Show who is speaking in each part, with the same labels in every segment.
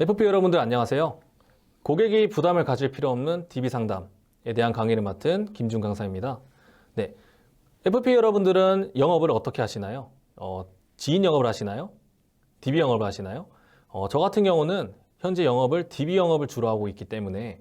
Speaker 1: FP 여러분들 안녕하세요. 고객이 부담을 가질 필요 없는 DB 상담에 대한 강의를 맡은 김준 강사입니다. 네, FP 여러분들은 영업을 어떻게 하시나요? 지인 영업을 하시나요? DB 영업을 하시나요? 저 같은 경우는 현재 영업을 DB 영업을 주로 하고 있기 때문에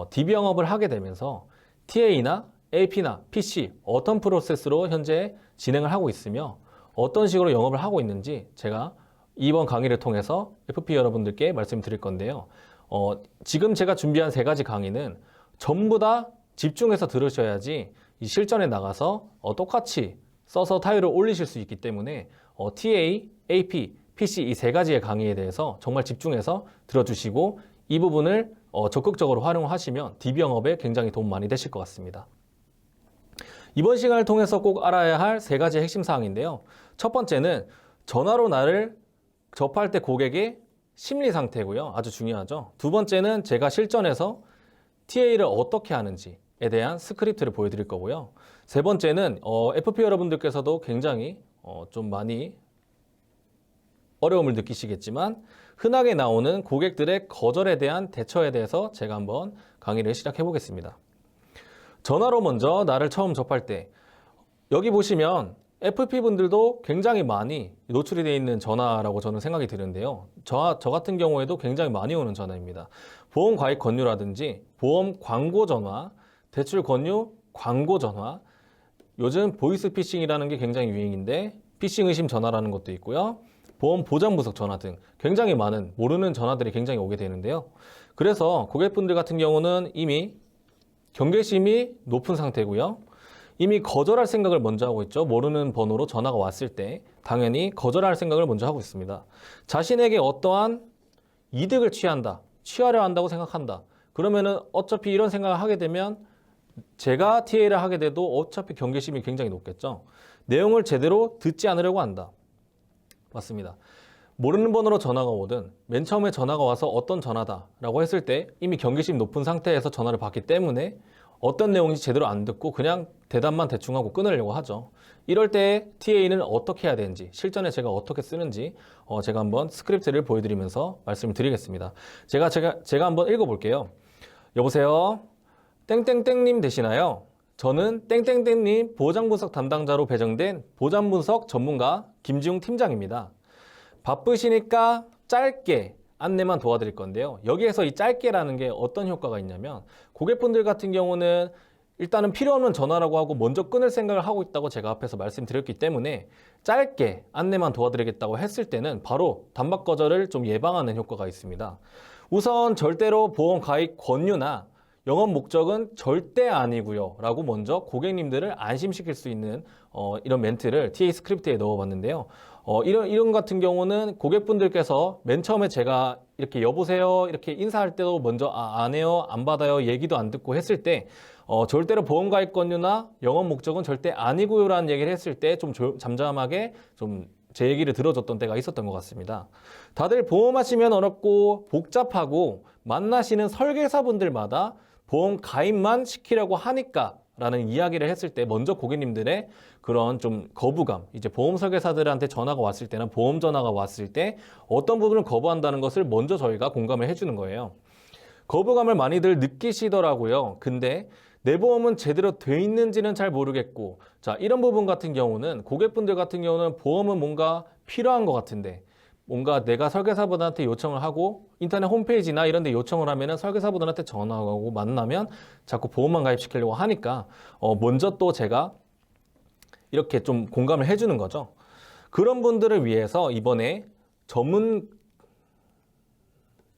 Speaker 1: DB 영업을 하게 되면서 TA나 AP나 PC 어떤 프로세스로 현재 진행을 하고 있으며 어떤 식으로 영업을 하고 있는지 제가 이번 강의를 통해서 FP 여러분들께 말씀드릴 건데요. 지금 제가 준비한 세 가지 강의는 전부 다 집중해서 들으셔야지 이 실전에 나가서 똑같이 써서 타율을 올리실 수 있기 때문에 TA, AP, PC 이 세 가지의 강의에 대해서 정말 집중해서 들어주시고 이 부분을 적극적으로 활용하시면 DB 영업에 굉장히 도움 많이 되실 것 같습니다. 이번 시간을 통해서 꼭 알아야 할 세 가지 핵심 사항인데요. 첫 번째는 전화로 나를 접할 때 고객의 심리 상태고요. 아주 중요하죠. 두 번째는 제가 실전에서 TA를 어떻게 하는지에 대한 스크립트를 보여드릴 거고요. 세 번째는 FP 여러분들께서도 굉장히 좀 많이 어려움을 느끼시겠지만 흔하게 나오는 고객들의 거절에 대한 대처에 대해서 제가 한번 강의를 시작해 보겠습니다. 전화로 먼저 나를 처음 접할 때 여기 보시면 FP분들도 굉장히 많이 노출이 되어 있는 전화라고 저는 생각이 드는데요. 저 같은 경우에도 굉장히 많이 오는 전화입니다. 보험 가입 권유라든지 보험 광고 전화, 대출 권유 광고 전화, 요즘 보이스 피싱이라는 게 굉장히 유행인데 피싱 의심 전화라는 것도 있고요. 보험 보장 분석 전화 등 굉장히 많은 모르는 전화들이 굉장히 오게 되는데요. 그래서 고객분들 같은 경우는 이미 경계심이 높은 상태고요. 이미 거절할 생각을 먼저 하고 있죠. 모르는 번호로 전화가 왔을 때 당연히 거절할 생각을 먼저 하고 있습니다. 자신에게 어떠한 이득을 취하려 한다고 생각한다. 그러면은 어차피 이런 생각을 하게 되면 제가 TA를 하게 돼도 어차피 경계심이 굉장히 높겠죠. 내용을 제대로 듣지 않으려고 한다. 맞습니다. 모르는 번호로 전화가 오든 맨 처음에 전화가 와서 어떤 전화다라고 했을 때 이미 경계심 높은 상태에서 전화를 받기 때문에 어떤 내용인지 제대로 안 듣고 그냥 대답만 대충 하고 끊으려고 하죠. 이럴 때 TA는 어떻게 해야 되는지, 실전에 제가 어떻게 쓰는지 제가 한번 스크립트를 보여드리면서 말씀을 드리겠습니다. 제가 한번 읽어볼게요. 여보세요? 땡땡땡님 되시나요? 저는 땡땡땡님 보장분석 담당자로 배정된 보장분석 전문가 김지웅 팀장입니다. 바쁘시니까 짧게 안내만 도와드릴 건데요. 여기에서 이 짧게라는 게 어떤 효과가 있냐면 고객분들 같은 경우는 일단은 필요 없는 전화라고 하고 먼저 끊을 생각을 하고 있다고 제가 앞에서 말씀드렸기 때문에 짧게 안내만 도와드리겠다고 했을 때는 바로 단박 거절을 좀 예방하는 효과가 있습니다. 우선 절대로 보험 가입 권유나 영업 목적은 절대 아니고요 라고 먼저 고객님들을 안심시킬 수 있는 이런 멘트를 TA 스크립트에 넣어봤는데요. 이런 같은 경우는 고객분들께서 맨 처음에 제가 이렇게 여보세요 이렇게 인사할 때도 먼저 안 해요 안 받아요 얘기도 안 듣고 했을 때 절대로 보험 가입 권유나 영업 목적은 절대 아니고요 라는 얘기를 했을 때 좀 잠잠하게 좀 제 얘기를 들어줬던 때가 있었던 것 같습니다. 다들 보험하시면 어렵고 복잡하고 만나시는 설계사분들마다 보험 가입만 시키려고 하니까 라는 이야기를 했을 때 먼저 고객님들의 그런 좀 거부감, 이제 보험 설계사들한테 전화가 왔을 때나 보험 전화가 왔을 때 어떤 부분을 거부한다는 것을 먼저 저희가 공감을 해주는 거예요. 거부감을 많이들 느끼시더라고요. 근데 내 보험은 제대로 돼 있는지는 잘 모르겠고, 자, 이런 부분 같은 경우는 고객분들 같은 경우는 보험은 뭔가 필요한 것 같은데 뭔가 내가 설계사분한테 요청을 하고 인터넷 홈페이지나 이런 데 요청을 하면은 설계사분한테 전화하고 만나면 자꾸 보험만 가입시키려고 하니까 먼저 또 제가 이렇게 좀 공감을 해주는 거죠. 그런 분들을 위해서 이번에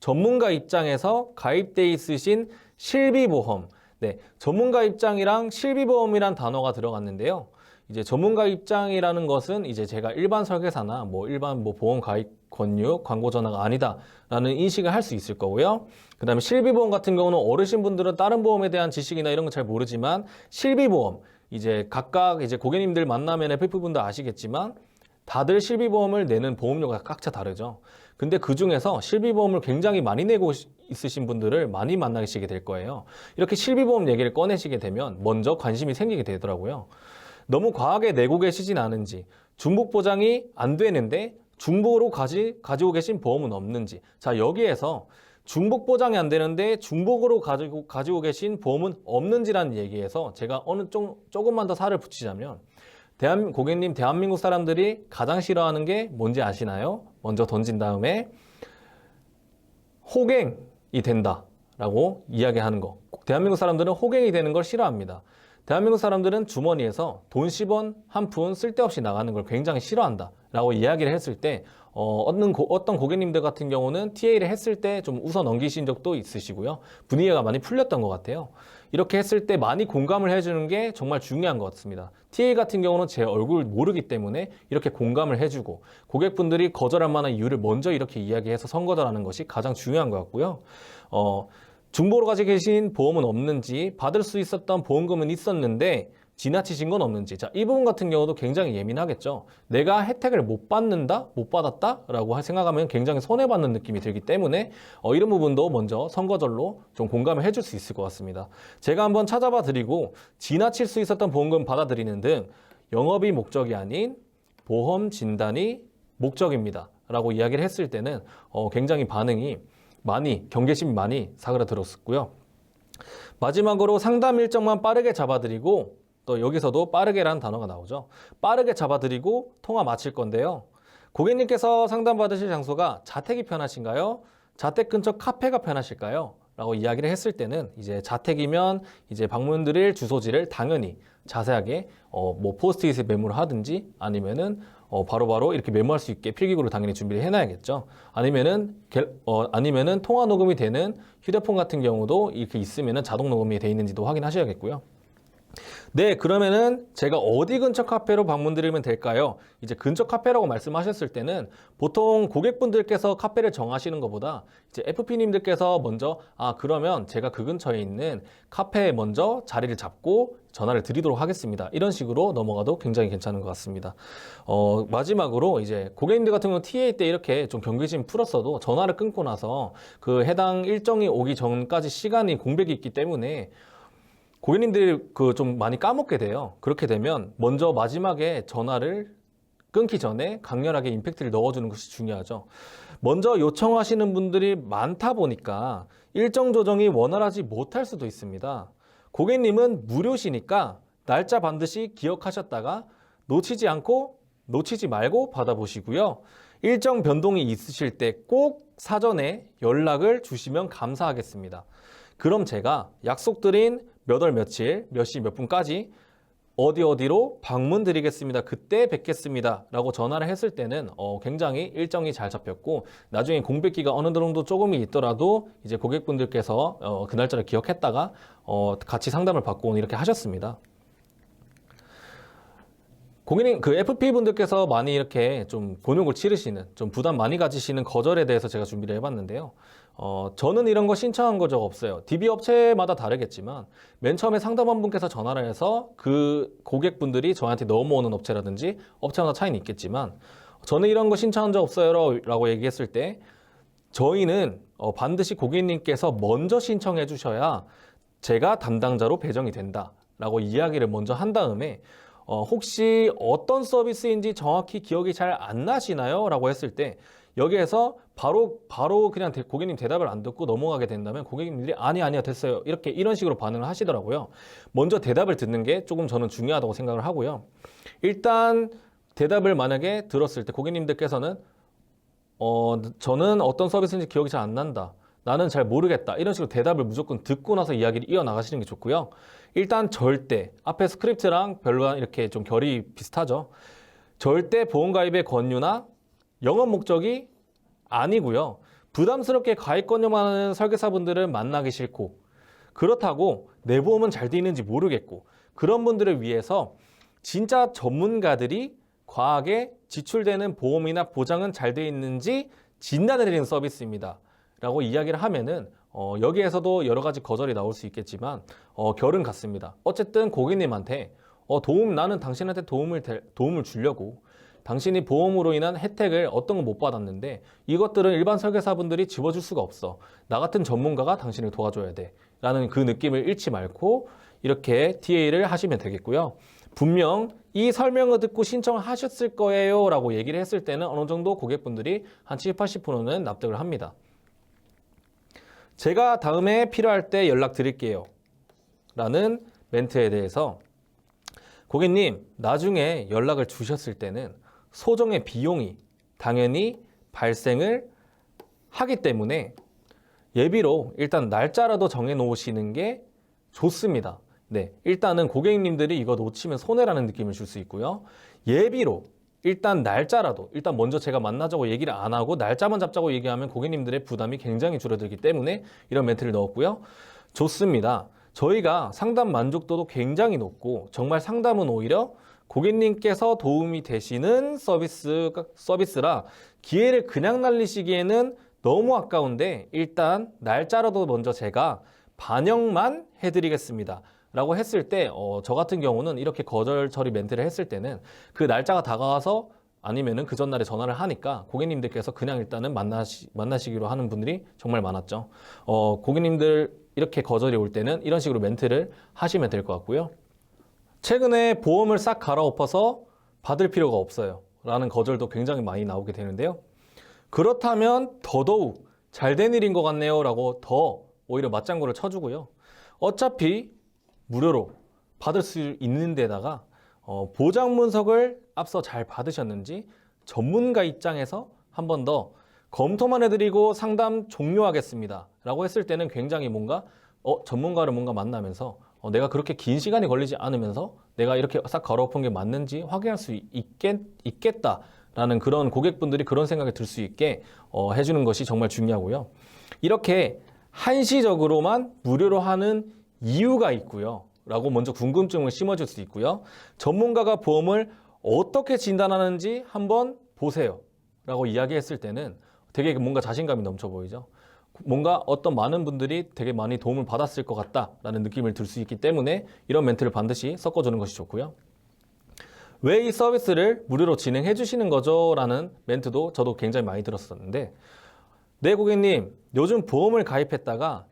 Speaker 1: 전문가 입장에서 가입돼 있으신 실비보험, 네, 전문가 입장이랑 실비보험이란 단어가 들어갔는데요. 이제 전문가 입장이라는 것은 이제 제가 일반 설계사나 일반 보험 가입 권유 광고 전화가 아니다라는 인식을 할 수 있을 거고요. 그다음에 실비보험 같은 경우는 어르신분들은 다른 보험에 대한 지식이나 이런 건 잘 모르지만 실비보험 이제 각각 이제 고객님들 만나면 FP분들 아시겠지만 다들 실비보험을 내는 보험료가 각자 다르죠. 근데 그 중에서 실비보험을 굉장히 많이 내고 있으신 분들을 많이 만나시게 될 거예요. 이렇게 실비보험 얘기를 꺼내시게 되면 먼저 관심이 생기게 되더라고요. 너무 과하게 내고 계시진 않은지, 중복 보장이 안 되는데 중복으로 가지고 계신 보험은 없는지. 자, 여기에서 중복 보장이 안 되는데 중복으로 가지고 계신 보험은 없는지라는 얘기에서 제가 조금만 더 살을 붙이자면 고객님, 대한민국 사람들이 가장 싫어하는 게 뭔지 아시나요? 먼저 던진 다음에 호갱이 된다라고 이야기하는 거. 대한민국 사람들은 호갱이 되는 걸 싫어합니다. 대한민국 사람들은 주머니에서 돈 10원 한 푼 쓸데없이 나가는 걸 굉장히 싫어한다 라고 이야기를 했을 때 어떤 고객님들 같은 경우는 TA를 했을 때 좀 웃어 넘기신 적도 있으시고요. 분위기가 많이 풀렸던 것 같아요. 이렇게 했을 때 많이 공감을 해주는 게 정말 중요한 것 같습니다. TA 같은 경우는 제 얼굴 모르기 때문에 이렇게 공감을 해주고 고객분들이 거절할 만한 이유를 먼저 이렇게 이야기해서 선거절하는 것이 가장 중요한 것 같고요. 중복으로 가지고 계신 보험은 없는지, 받을 수 있었던 보험금은 있었는데 지나치신 건 없는지. 자, 이 부분 같은 경우도 굉장히 예민하겠죠. 내가 혜택을 못 받는다? 못 받았다? 라고 생각하면 굉장히 손해받는 느낌이 들기 때문에 이런 부분도 먼저 선거절로 좀 공감을 해줄 수 있을 것 같습니다. 제가 한번 찾아봐 드리고 지나칠 수 있었던 보험금 받아들이는 등 영업이 목적이 아닌 보험 진단이 목적입니다. 라고 이야기를 했을 때는 굉장히 경계심이 많이 사그라들었었고요. 마지막으로 상담 일정만 빠르게 잡아드리고 또 여기서도 빠르게라는 단어가 나오죠. 빠르게 잡아드리고 통화 마칠 건데요. 고객님께서 상담받으실 장소가 자택이 편하신가요? 자택 근처 카페가 편하실까요? 라고 이야기를 했을 때는 이제 자택이면 이제 방문 드릴 주소지를 당연히 자세하게 포스트잇에 메모를 하든지 아니면은 바로바로 이렇게 메모할 수 있게 필기구를 당연히 준비를 해놔야겠죠. 아니면은 통화 녹음이 되는 휴대폰 같은 경우도 이렇게 있으면은 자동 녹음이 돼 있는지도 확인하셔야겠고요. 네, 그러면은 제가 어디 근처 카페로 방문드리면 될까요? 이제 근처 카페라고 말씀하셨을 때는 보통 고객분들께서 카페를 정하시는 것보다 이제 FP님들께서 먼저 그러면 제가 그 근처에 있는 카페에 먼저 자리를 잡고 전화를 드리도록 하겠습니다. 이런 식으로 넘어가도 굉장히 괜찮은 것 같습니다. 마지막으로 이제 고객님들 같은 경우는 TA 때 이렇게 좀 경계심 풀었어도 전화를 끊고 나서 그 해당 일정이 오기 전까지 시간이 공백이 있기 때문에 고객님들이 좀 많이 까먹게 돼요. 그렇게 되면 먼저 마지막에 전화를 끊기 전에 강렬하게 임팩트를 넣어주는 것이 중요하죠. 먼저 요청하시는 분들이 많다 보니까 일정 조정이 원활하지 못할 수도 있습니다. 고객님은 무료시니까 날짜 반드시 기억하셨다가 놓치지 말고 받아보시고요. 일정 변동이 있으실 때 꼭 사전에 연락을 주시면 감사하겠습니다. 그럼 제가 약속드린 몇 월 며칠, 몇 시 몇 분까지 어디로 방문 드리겠습니다. 그때 뵙겠습니다. 라고 전화를 했을 때는 굉장히 일정이 잘 잡혔고 나중에 공백기가 어느 정도 조금이 있더라도 이제 고객분들께서 그 날짜를 기억했다가 같이 상담을 받고 이렇게 하셨습니다. 고객님, FP 분들께서 많이 이렇게 좀 곤욕을 치르시는, 좀 부담 많이 가지시는 거절에 대해서 제가 준비를 해봤는데요. 저는 이런 거 신청한 적 없어요. DB 업체마다 다르겠지만, 맨 처음에 상담원 분께서 전화를 해서 그 고객분들이 저한테 넘어오는 업체라든지, 업체마다 차이는 있겠지만, 저는 이런 거 신청한 적 없어요. 라고 얘기했을 때, 저희는 반드시 고객님께서 먼저 신청해 주셔야 제가 담당자로 배정이 된다. 라고 이야기를 먼저 한 다음에, 혹시 어떤 서비스인지 정확히 기억이 잘 안 나시나요? 라고 했을 때 여기에서 바로 그냥 고객님 대답을 안 듣고 넘어가게 된다면 고객님들이 아니요 됐어요 이런 식으로 반응을 하시더라고요. 먼저 대답을 듣는 게 조금 저는 중요하다고 생각을 하고요. 일단 대답을 만약에 들었을 때 고객님들께서는 저는 어떤 서비스인지 기억이 잘 안 난다, 나는 잘 모르겠다, 이런 식으로 대답을 무조건 듣고 나서 이야기를 이어나가시는 게 좋고요. 일단 절대, 앞에 스크립트랑 별로 이렇게 좀 결이 비슷하죠. 절대 보험가입의 권유나 영업 목적이 아니고요. 부담스럽게 가입 권유만 하는 설계사분들을 만나기 싫고, 그렇다고 내 보험은 잘 돼 있는지 모르겠고, 그런 분들을 위해서 진짜 전문가들이 과하게 지출되는 보험이나 보장은 잘 돼 있는지 진단해드리는 서비스입니다. 라고 이야기를 하면은 여기에서도 여러 가지 거절이 나올 수 있겠지만 결은 같습니다. 어쨌든 고객님한테 나는 당신한테 도움을 주려고, 당신이 보험으로 인한 혜택을 어떤 건 못 받았는데 이것들은 일반 설계사분들이 집어줄 수가 없어, 나 같은 전문가가 당신을 도와줘야 돼 라는 그 느낌을 잃지 말고 이렇게 TA를 하시면 되겠고요. 분명 이 설명을 듣고 신청하셨을 거예요 라고 얘기를 했을 때는 어느 정도 고객분들이 한 70, 80%는 납득을 합니다. 제가 다음에 필요할 때 연락드릴게요 라는 멘트에 대해서 고객님, 나중에 연락을 주셨을 때는 소정의 비용이 당연히 발생을 하기 때문에 예비로 일단 날짜라도 정해 놓으시는 게 좋습니다. 네, 일단은 고객님들이 이거 놓치면 손해라는 느낌을 줄 수 있고요. 예비로 일단 날짜라도 일단 먼저 제가 만나자고 얘기를 안 하고 날짜만 잡자고 얘기하면 고객님들의 부담이 굉장히 줄어들기 때문에 이런 멘트를 넣었고요. 좋습니다. 저희가 상담 만족도도 굉장히 높고 정말 상담은 오히려 고객님께서 도움이 되시는 서비스라 기회를 그냥 날리시기에는 너무 아까운데 일단 날짜라도 먼저 제가 반영만 해드리겠습니다 라고 했을 때 저 같은 경우는 이렇게 거절 처리 멘트를 했을 때는 그 날짜가 다가와서 아니면은 그 전날에 전화를 하니까 고객님들께서 그냥 일단은 만나시기로 하는 분들이 정말 많았죠. 고객님들 이렇게 거절이 올 때는 이런 식으로 멘트를 하시면 될 것 같고요. 최근에 보험을 싹 갈아엎어서 받을 필요가 없어요 라는 거절도 굉장히 많이 나오게 되는데요. 그렇다면 더더욱 잘된 일인 것 같네요 라고 더 오히려 맞장구를 쳐주고요. 어차피 무료로 받을 수 있는 데다가 보장 문석을 앞서 잘 받으셨는지 전문가 입장에서 한 번 더 검토만 해드리고 상담 종료하겠습니다 라고 했을 때는 굉장히 뭔가 전문가를 뭔가 만나면서 내가 그렇게 긴 시간이 걸리지 않으면서 내가 이렇게 싹 갈아엎은 게 맞는지 확인할 수 있겠다라는 그런 고객분들이 그런 생각이 들 수 있게 해주는 것이 정말 중요하고요. 이렇게 한시적으로만 무료로 하는 이유가 있고요 라고 먼저 궁금증을 심어줄 수 있고요. 전문가가 보험을 어떻게 진단하는지 한번 보세요 라고 이야기했을 때는 되게 뭔가 자신감이 넘쳐 보이죠. 뭔가 어떤 많은 분들이 되게 많이 도움을 받았을 것 같다라는 느낌을 들 수 있기 때문에 이런 멘트를 반드시 섞어주는 것이 좋고요. 왜 이 서비스를 무료로 진행해 주시는 거죠? 라는 멘트도 저도 굉장히 많이 들었었는데 네 고객님, 요즘 보험을 가입했다가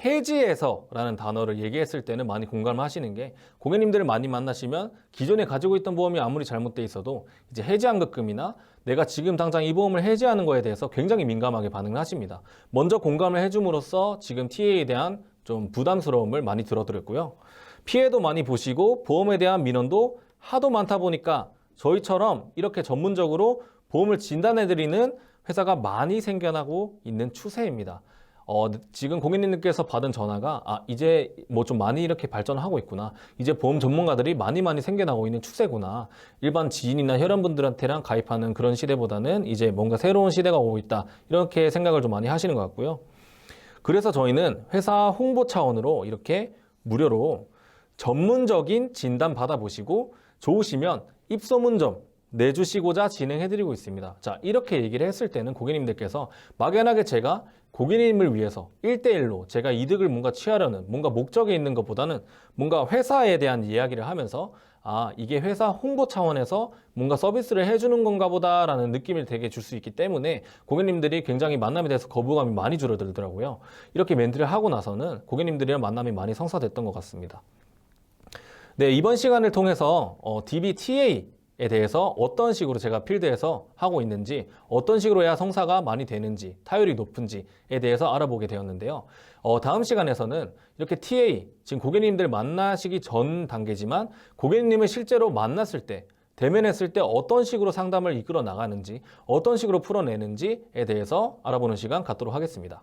Speaker 1: 해지해서 라는 단어를 얘기했을 때는 많이 공감을 하시는 게 고객님들을 많이 만나시면 기존에 가지고 있던 보험이 아무리 잘못돼 있어도 이제 해지환급금이나 내가 지금 당장 이 보험을 해지하는 거에 대해서 굉장히 민감하게 반응을 하십니다. 먼저 공감을 해줌으로써 지금 TA에 대한 좀 부담스러움을 많이 들어드렸고요. 피해도 많이 보시고 보험에 대한 민원도 하도 많다 보니까 저희처럼 이렇게 전문적으로 보험을 진단해드리는 회사가 많이 생겨나고 있는 추세입니다. 지금 고객님들께서 받은 전화가 이제 뭐 좀 많이 이렇게 발전하고 있구나. 이제 보험 전문가들이 많이 생겨나고 있는 추세구나. 일반 지인이나 혈연분들한테랑 가입하는 그런 시대보다는 이제 뭔가 새로운 시대가 오고 있다. 이렇게 생각을 좀 많이 하시는 것 같고요. 그래서 저희는 회사 홍보 차원으로 이렇게 무료로 전문적인 진단 받아보시고 좋으시면 입소문 좀 내주시고자 진행해드리고 있습니다. 자, 이렇게 얘기를 했을 때는 고객님들께서 막연하게 제가 고객님을 위해서 1대1로 제가 이득을 뭔가 취하려는 뭔가 목적이 있는 것보다는 뭔가 회사에 대한 이야기를 하면서 이게 회사 홍보 차원에서 뭔가 서비스를 해주는 건가 보다라는 느낌을 되게 줄 수 있기 때문에 고객님들이 굉장히 만남에 대해서 거부감이 많이 줄어들더라고요. 이렇게 멘트를 하고 나서는 고객님들이랑 만남이 많이 성사됐던 것 같습니다. 네, 이번 시간을 통해서 DBTA에 대해서 어떤 식으로 제가 필드에서 하고 있는지 어떤 식으로 해야 성사가 많이 되는지 타율이 높은지에 대해서 알아보게 되었는데요. 다음 시간에서는 이렇게 TA, 지금 고객님들 만나시기 전 단계지만 고객님을 실제로 만났을 때 대면했을 때 어떤 식으로 상담을 이끌어 나가는지 어떤 식으로 풀어내는지에 대해서 알아보는 시간 갖도록 하겠습니다.